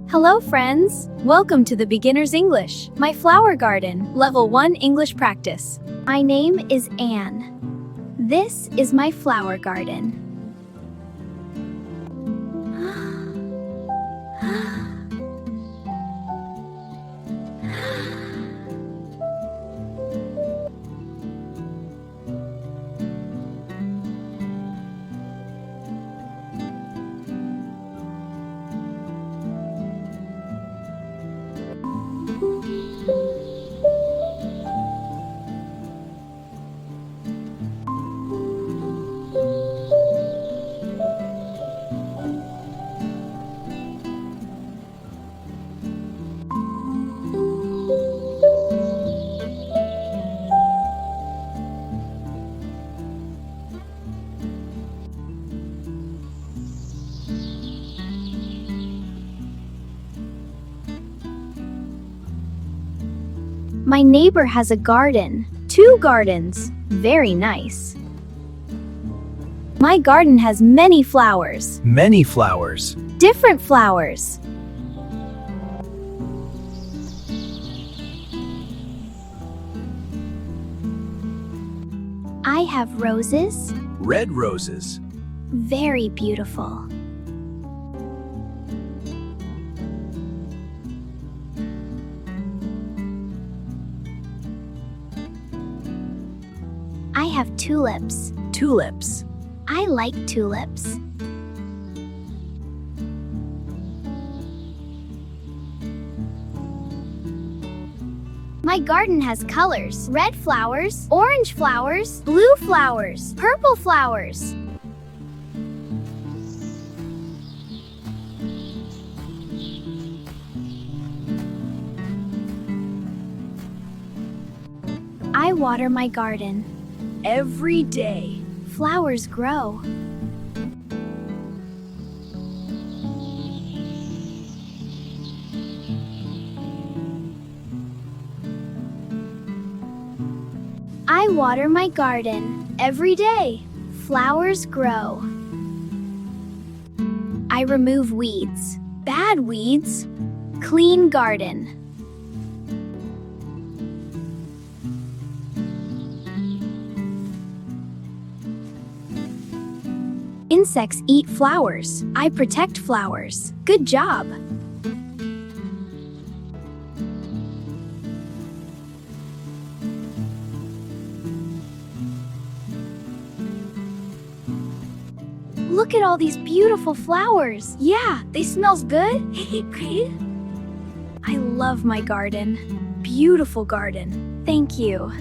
Hello friends! Welcome to the Beginner's English, my flower garden, Level 1 English practice. My name is Anne. This is my flower garden. My neighbor has a garden. 2 gardens. Very nice. My garden has many flowers. Many flowers. Different flowers. I have roses. Red roses. Very beautiful. I have tulips. Tulips. I like tulips. My garden has colors. Red flowers, orange flowers, blue flowers, purple flowers. I water my garden. Every day, flowers grow. I water my garden. Every day, flowers grow. I remove weeds. Bad weeds. Clean garden. Insects eat flowers. I protect flowers. Good job. Look at all these beautiful flowers. Yeah, they smells good. I love my garden. Beautiful garden. Thank you.